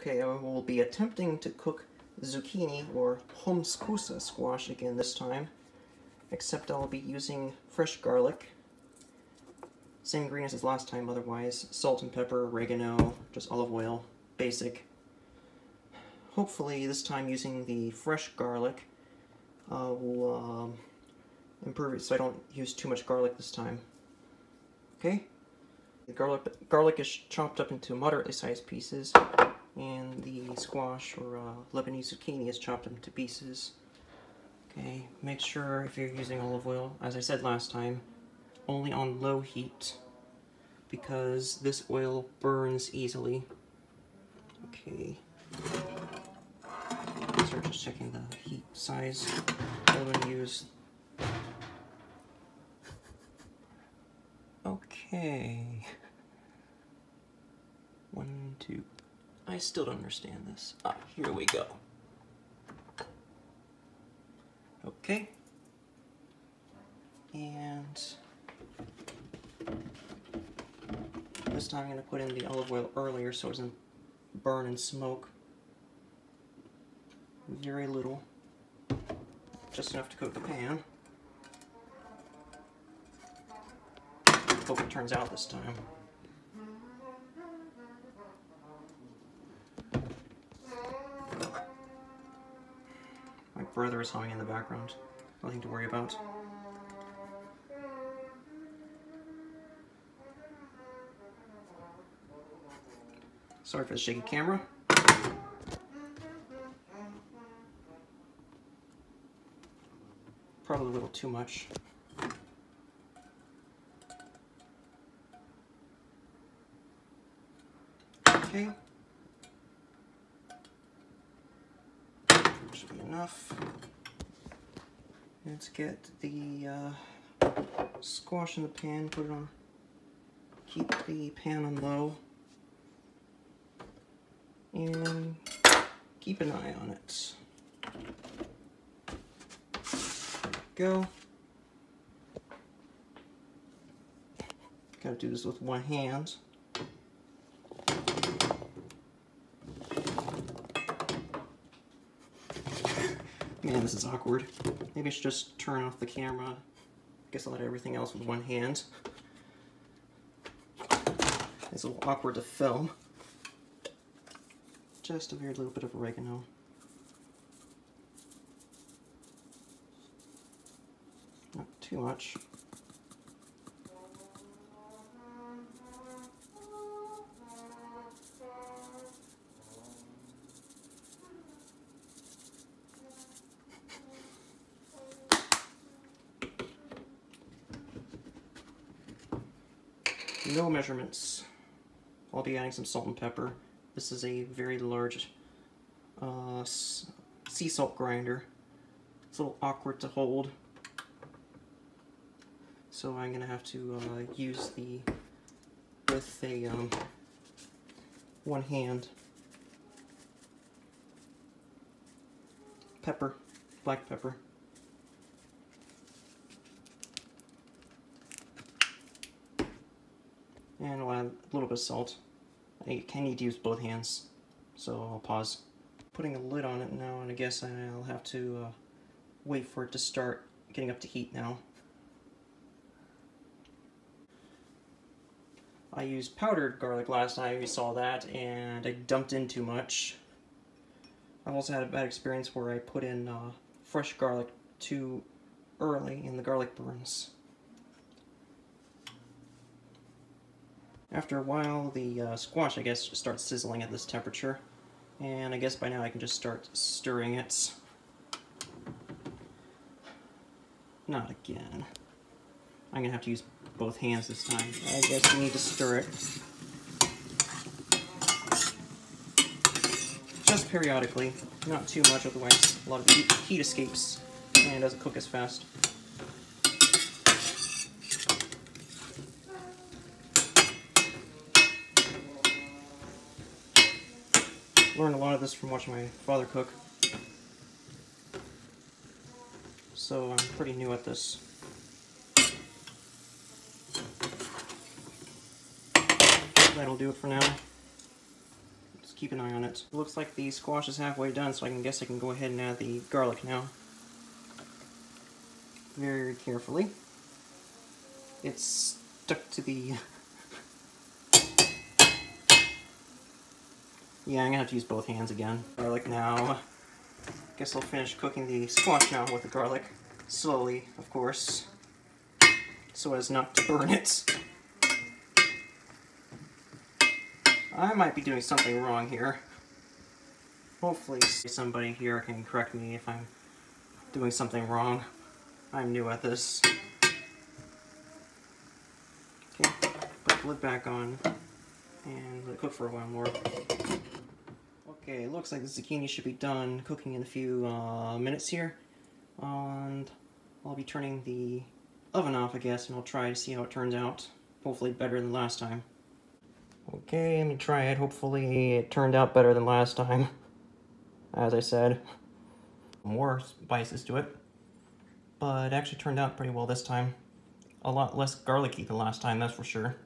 Okay, I will be attempting to cook zucchini or homskusa squash again this time, except I'll be using fresh garlic. Same ingredients as last time otherwise. Salt and pepper, oregano, just olive oil, basic. Hopefully this time using the fresh garlic will improve it so I don't use too much garlic this time. Okay? The garlic is chopped up into moderately sized pieces, and the squash or Lebanese zucchini is chopped up into pieces. Okay, make sure if you're using olive oil, as I said last time, only on low heat, because this oil burns easily. Okay. So just checking the heat size. I'm going to use. Okay. 1, 2. I still don't understand this. Ah, here we go. Okay. And this time I'm going to put in the olive oil earlier so it doesn't burn and smoke. Very little. Just enough to coat the pan. Hope it turns out this time. My brother is humming in the background. Nothing to worry about. Sorry for the shaky camera. Probably a little too much. Okay. Should be enough. Let's get the squash in the pan, put it on, keep the pan on low, and keep an eye on it. Go. Gotta do this with one hand. Man, this is awkward. Maybe I should just turn off the camera. Guess I'll let everything else with one hand. It's a little awkward to film. Just a very little bit of oregano. Not too much. No measurements. I'll be adding some salt and pepper. This is a very large sea salt grinder. It's a little awkward to hold, so I'm gonna have to use with a one hand. Pepper, black pepper. And I'll add a little bit of salt. I need to use both hands, so I'll pause. Putting a lid on it now, and I guess I'll have to wait for it to start getting up to heat now. I used powdered garlic last time, you saw that, and I dumped in too much. I've also had a bad experience where I put in fresh garlic too early and the garlic burns. After a while, the squash, I guess, starts sizzling at this temperature, and I guess by now I can just start stirring it. Not again. I'm gonna have to use both hands this time. I guess you need to stir it. Just periodically, not too much, otherwise a lot of heat escapes and doesn't cook as fast. Learned a lot of this from watching my father cook, so I'm pretty new at this. That'll do it for now. Just keep an eye on it. It looks like the squash is halfway done, so I guess I can go ahead and add the garlic now. Very carefully. It's stuck to the... Yeah, I'm gonna have to use both hands again. Garlic now. Guess I'll finish cooking the squash now with the garlic. Slowly, of course, so as not to burn it. I might be doing something wrong here. Hopefully somebody here can correct me if I'm doing something wrong. I'm new at this. Okay, put the lid back on and let it cook for a while more. Okay, it looks like the zucchini should be done cooking in a few minutes here. And I'll be turning the oven off, I guess, and I'll try to see how it turns out. Hopefully better than last time. Okay, let me try it. Hopefully it turned out better than last time. As I said, more spices to it. But it actually turned out pretty well this time. A lot less garlicky than last time, that's for sure.